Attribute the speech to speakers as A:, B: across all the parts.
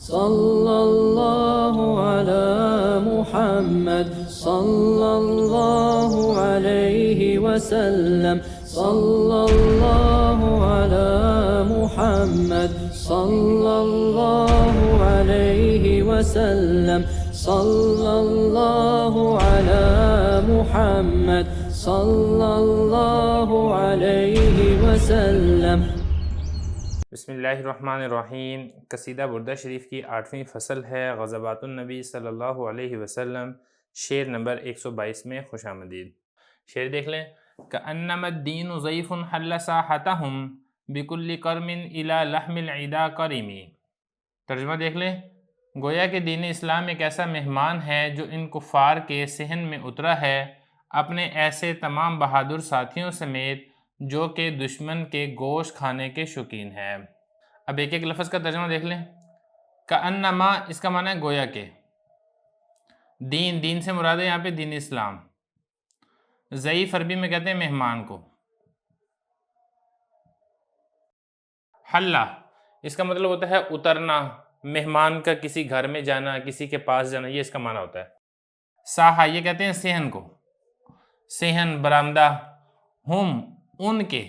A: صلی اللہ علی محمد صلی اللہ علیہ وسلم صلی اللہ علی محمد صلی اللہ علیہ وسلم صلی اللہ علی محمد صلی اللہ علیہ وسلم۔
B: بسم اللہ الرحمن الرحیم۔ قصیدہ بردہ شریف کی 8ویں فصل ہے، غزوات النبی صلی اللہ علیہ وسلم، شعر نمبر 122 میں خوش آمدید۔ شعر دیکھ لیں۔ کأنما الدین ضیف حل ساحتہم بکل کرم الی لحم العدا کرمی۔ ترجمہ دیکھ لیں۔ گویا کہ دین اسلام ایک ایسا مہمان ہے جو ان کفار کے صحن میں اترا ہے، اپنے ایسے تمام بہادر ساتھیوں سمیت جو کہ دشمن کے گوشت کھانے کے شوقین ہے۔ اب ایک ایک لفظ کا ترجمہ دیکھ لیں۔ کأنما، اس کا معنی ہے گویا کہ۔ دین سے مراد ہے یہاں پہ دین اسلام۔ ضعیف عربی میں کہتے ہیں مہمان کو۔ حلہ، اس کا مطلب ہوتا ہے اترنا، مہمان کا کسی گھر میں جانا، کسی کے پاس جانا، یہ اس کا معنی ہوتا ہے۔ ساحہ، یہ کہتے ہیں صحن کو، صحن، برآمدہ۔ ہم، ان کے،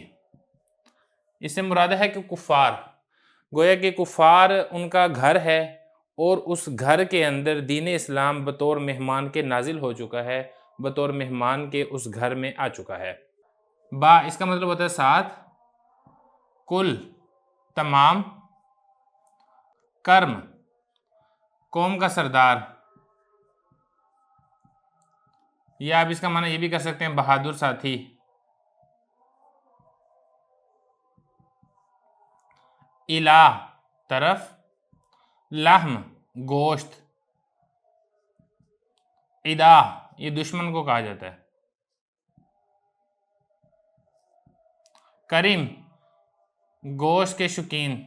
B: اس سے مراد ہے کہ کفار، گویا کہ کفار ان کا گھر ہے اور اس گھر کے اندر دین اسلام بطور مہمان کے نازل ہو چکا ہے، بطور مہمان کے اس گھر میں آ چکا ہے۔ با، اس کا مطلب ہوتا ہے ساتھ، کل، تمام، کرم، قوم کا سردار، یا آپ اس کا معنی یہ بھی کر سکتے ہیں بہادر ساتھی۔ الہ، طرف، لحم، گوشت، عدا، یہ دشمن کو کہا جاتا ہے۔ کریم، گوشت کے شوقین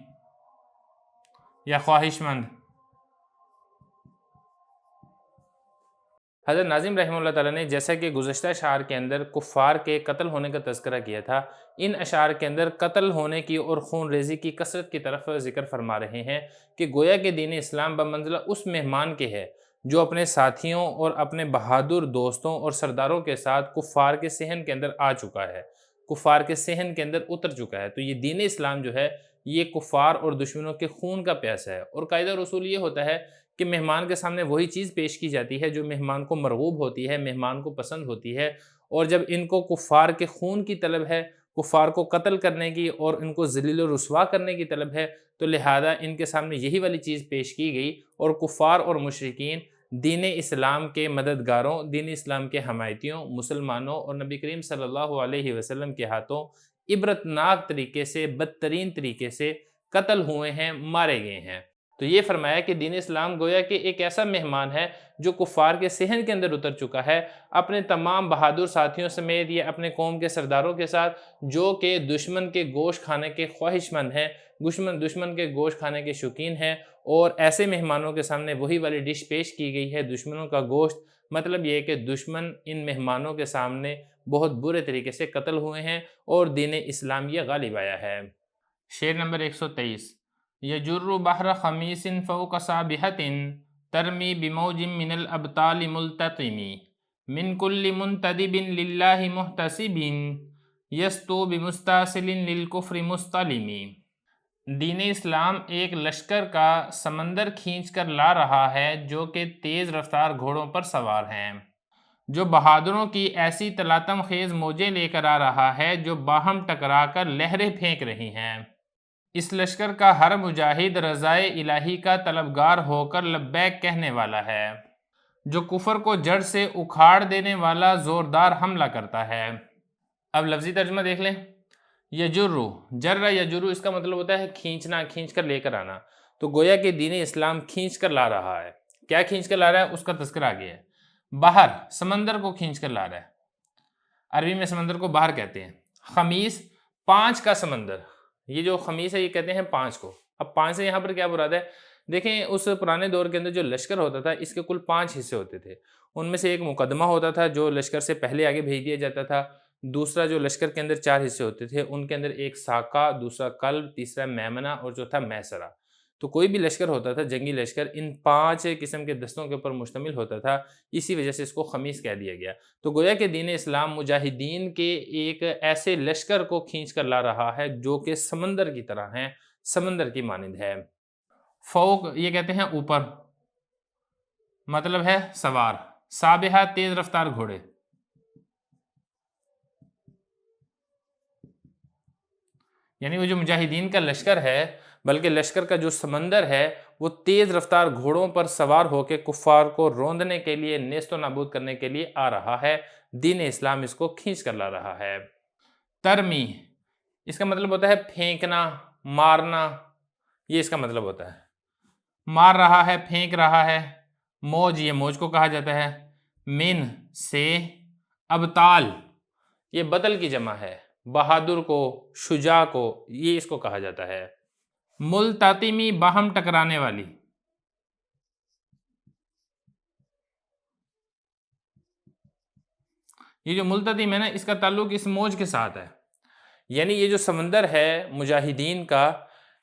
B: یا خواہش مند۔ حضرت ناظم رحمہ اللہ تعالیٰ نے جیسا کہ گزشتہ اشعار کے اندر کفار کے قتل ہونے کا تذکرہ کیا تھا، ان اشعار کے اندر قتل ہونے کی اور خون ریزی کی کثرت کی طرف ذکر فرما رہے ہیں کہ گویا کہ دین اسلام بمنزلہ اس مہمان کے ہے جو اپنے ساتھیوں اور اپنے بہادر دوستوں اور سرداروں کے ساتھ کفار کے صحن کے اندر آ چکا ہے، کفار کے صحن کے اندر اتر چکا ہے۔ تو یہ دین اسلام جو ہے یہ کفار اور دشمنوں کے خون کا پیاسا ہے، اور قاعدہ رسول یہ ہوتا ہے کہ مہمان کے سامنے وہی چیز پیش کی جاتی ہے جو مہمان کو مرغوب ہوتی ہے، مہمان کو پسند ہوتی ہے، اور جب ان کو کفار کے خون کی طلب ہے، کفار کو قتل کرنے کی اور ان کو ذلیل و رسوا کرنے کی طلب ہے، تو لہذا ان کے سامنے یہی والی چیز پیش کی گئی، اور کفار اور مشرکین دین اسلام کے مددگاروں، دین اسلام کے حمایتیوں، مسلمانوں اور نبی کریم صلی اللہ علیہ وسلم کے ہاتھوں عبرتناک طریقے سے، بدترین طریقے سے قتل ہوئے ہیں، مارے گئے ہیں۔ تو یہ فرمایا کہ دین اسلام گویا کہ ایک ایسا مہمان ہے جو کفار کے صحن کے اندر اتر چکا ہے، اپنے تمام بہادر ساتھیوں سمیت یا اپنے قوم کے سرداروں کے ساتھ، جو کہ دشمن کے گوشت کھانے کے خواہش مند ہیں، دشمن کے گوشت کھانے کے شوقین ہیں، اور ایسے مہمانوں کے سامنے وہی والی ڈش پیش کی گئی ہے، دشمنوں کا گوشت۔ مطلب یہ ہے کہ دشمن ان مہمانوں کے سامنے بہت برے طریقے سے قتل ہوئے ہیں اور دین اسلامیہ غالب آیا ہے۔ شعر نمبر 123۔ یجر بحر خمیس فوق صابحۃ ترمی بموج من الابطال ملتطم من کل منتدب للہ محتسب یستو بمستاصل للکفر مستلم۔ دین اسلام ایک لشکر کا سمندر کھینچ کر لا رہا ہے جو کہ تیز رفتار گھوڑوں پر سوار ہیں، جو بہادروں کی ایسی تلاطم خیز موجیں لے کر آ رہا ہے جو باہم ٹکرا کر لہریں پھینک رہی ہیں۔ اس لشکر کا ہر مجاہد رضائے الہی کا طلبگار ہو کر لبیک کہنے والا ہے، جو کفر کو جڑ سے اکھاڑ دینے والا زوردار حملہ کرتا ہے۔ اب لفظی ترجمہ دیکھ لیں۔ یجرو، جر یجرو، اس کا مطلب ہوتا ہے کھینچنا، کھینچ کر لے کر آنا۔ تو گویا کہ دین اسلام کھینچ کر لا رہا ہے۔ کیا کھینچ کر لا رہا ہے اس کا تذکرہ آگے ہے۔ بحر، سمندر کو کھینچ کر لا رہا ہے، عربی میں سمندر کو بحر کہتے ہیں۔ خمیس، پانچ کا سمندر، یہ جو خمیس ہے یہ کہتے ہیں پانچ کو۔ اب پانچ سے یہاں پر کیا مراد ہے؟ دیکھیں اس پرانے دور کے اندر جو لشکر ہوتا تھا اس کے کل 5 حصے ہوتے تھے، ان میں سے ایک مقدمہ ہوتا تھا جو لشکر سے پہلے آگے بھیج دیا جاتا تھا، دوسرا جو لشکر کے اندر 4 حصے ہوتے تھے ان کے اندر ایک ساقہ، دوسرا قلب، تیسرا میمنہ اور چوتھا میسرہ۔ تو کوئی بھی لشکر ہوتا تھا، جنگی لشکر، ان 5 قسم کے دستوں کے اوپر مشتمل ہوتا تھا، اسی وجہ سے اس کو خمیس کہہ دیا گیا۔ تو گویا کہ دین اسلام مجاہدین کے ایک ایسے لشکر کو کھینچ کر لا رہا ہے جو کہ سمندر کی طرح ہیں، سمندر کی مانند ہے۔ فوق یہ کہتے ہیں اوپر، مطلب ہے سوار، سابحہ تیز رفتار گھوڑے، یعنی وہ جو مجاہدین کا لشکر ہے، بلکہ لشکر کا جو سمندر ہے وہ تیز رفتار گھوڑوں پر سوار ہو کے کفار کو روندنے کے لیے، نیست و نابود کرنے کے لیے آ رہا ہے۔ دین اسلام اس کو کھینچ کر لا رہا ہے۔ ترمی، اس کا مطلب ہوتا ہے پھینکنا، مارنا، یہ اس کا مطلب ہوتا ہے۔ مار رہا ہے، پھینک رہا ہے۔ موج، یہ موج کو کہا جاتا ہے۔ من، سے۔ ابطال، یہ بدل کی جمع ہے، بہادر کو، شجاع کو، یہ اس کو کہا جاتا ہے۔ ملتطمی، باہم ٹکرانے والی، یہ جو ملتطم ہے نا، اس کا تعلق اس موج کے ساتھ ہے، یعنی یہ جو سمندر ہے مجاہدین کا،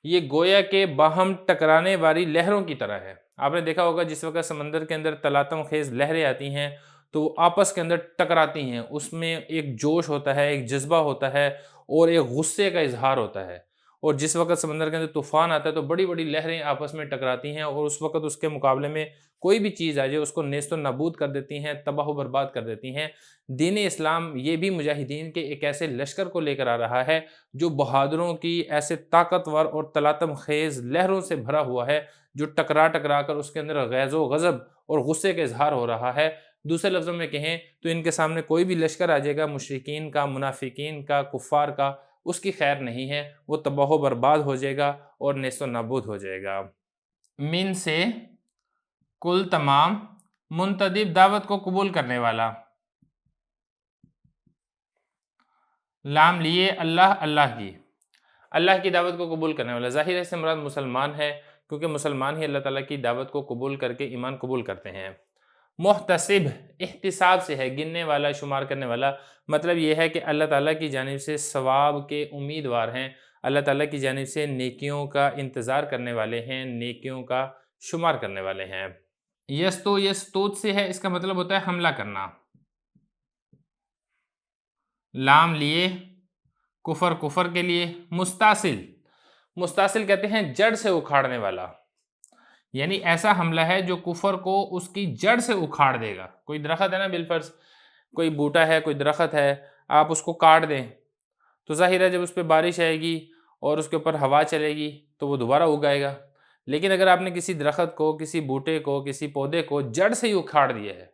B: یہ گویا کہ باہم ٹکرانے والی لہروں کی طرح ہے۔ آپ نے دیکھا ہوگا جس وقت سمندر کے اندر تلاطم خیز لہریں آتی ہیں تو وہ آپس کے اندر ٹکراتی ہیں، اس میں ایک جوش ہوتا ہے، ایک جذبہ ہوتا ہے اور ایک غصے کا اظہار ہوتا ہے۔ اور جس وقت سمندر کے اندر طوفان آتا ہے تو بڑی بڑی لہریں آپس میں ٹکراتی ہیں اور اس وقت اس کے مقابلے میں کوئی بھی چیز آ جائے اس کو نیست و نابود کر دیتی ہیں، تباہ و برباد کر دیتی ہیں۔ دین اسلام یہ بھی مجاہدین کے ایک ایسے لشکر کو لے کر آ رہا ہے جو بہادروں کی ایسے طاقتور اور تلاطم خیز لہروں سے بھرا ہوا ہے، جو ٹکرا ٹکرا کر اس کے اندر غیظ و غضب اور غصے کا اظہار ہو رہا ہے۔ دوسرے لفظوں میں کہیں تو ان کے سامنے کوئی بھی لشکر آ جائے گا، مشرکین کا، منافقین کا، کفار کا، اس کی خیر نہیں ہے، وہ تباہ و برباد ہو جائے گا اور نیست و نابود ہو جائے گا۔ من، سے، کل، تمام، منتدب، دعوت کو قبول کرنے والا، لام، لیے، اللہ، اللہ کی، اللہ کی دعوت کو قبول کرنے والا، ظاہر ہے اس سے مراد مسلمان ہے، کیونکہ مسلمان ہی اللہ تعالیٰ کی دعوت کو قبول کر کے ایمان قبول کرتے ہیں۔ محتسب، احتساب سے ہے، گننے والا، شمار کرنے والا، مطلب یہ ہے کہ اللہ تعالیٰ کی جانب سے ثواب کے امیدوار ہیں، اللہ تعالیٰ کی جانب سے نیکیوں کا انتظار کرنے والے ہیں، نیکیوں کا شمار کرنے والے ہیں۔ یستو، یستوت سے ہے، اس کا مطلب ہوتا ہے حملہ کرنا۔ لام، لیے، کفر، کفر کے لیے۔ مستاصل، مستاصل کہتے ہیں جڑ سے اکھاڑنے والا، یعنی ایسا حملہ ہے جو کفر کو اس کی جڑ سے اکھاڑ دے گا۔ کوئی درخت ہے نا، بالفرض کوئی بوٹا ہے، کوئی درخت ہے، آپ اس کو کاٹ دیں تو ظاہر ہے جب اس پہ بارش آئے گی اور اس کے اوپر ہوا چلے گی تو وہ دوبارہ اگائے گا۔ لیکن اگر آپ نے کسی درخت کو، کسی بوٹے کو، کسی پودے کو جڑ سے ہی اکھاڑ دیا ہے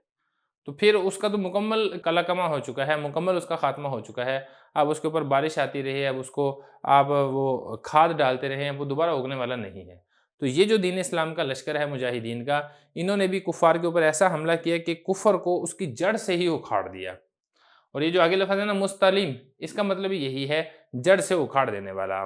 B: تو پھر اس کا تو مکمل کلاکما ہو چکا ہے، مکمل اس کا خاتمہ ہو چکا ہے۔ اب اس کے اوپر بارش آتی رہے، اب اس کو آپ وہ کھاد ڈالتے رہے، وہ دوبارہ اگنے والا نہیں ہے۔ تو یہ جو دین اسلام کا لشکر ہے مجاہدین کا، انہوں نے بھی کفار کے اوپر ایسا حملہ کیا کہ کفر کو اس کی جڑ سے ہی اکھاڑ دیا۔ اور یہ جو آگے لفظ ہے نا مستعلم، اس کا مطلب یہی ہے جڑ سے اکھاڑ دینے والا۔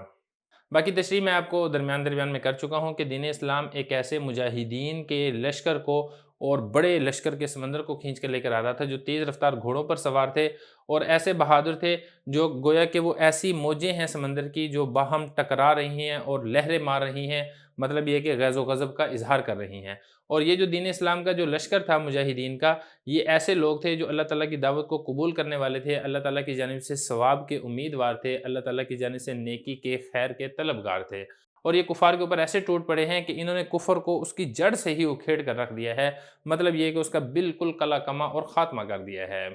B: باقی تشریح میں آپ کو درمیان میں کر چکا ہوں کہ دین اسلام ایک ایسے مجاہدین کے لشکر کو اور بڑے لشکر کے سمندر کو کھینچ کر لے کر آ رہا تھا جو تیز رفتار گھوڑوں پر سوار تھے اور ایسے بہادر تھے جو گویا کہ وہ ایسی موجیں ہیں سمندر کی جو باہم ٹکرا رہی ہیں اور لہریں مار رہی ہیں، مطلب یہ کہ غیظ و غضب کا اظہار کر رہی ہیں۔ اور یہ جو دین اسلام کا جو لشکر تھا مجاہدین کا، یہ ایسے لوگ تھے جو اللہ تعالیٰ کی دعوت کو قبول کرنے والے تھے، اللہ تعالیٰ کی جانب سے ثواب کے امیدوار تھے، اللہ تعالیٰ کی جانب سے نیکی کے، خیر کے طلبگار تھے۔ اور یہ کفار کے اوپر ایسے ٹوٹ پڑے ہیں کہ انہوں نے کفر کو اس کی جڑ سے ہی اکھیڑ کر رکھ دیا ہے، مطلب یہ کہ اس کا بالکل قلع کما اور خاتمہ کر دیا ہے۔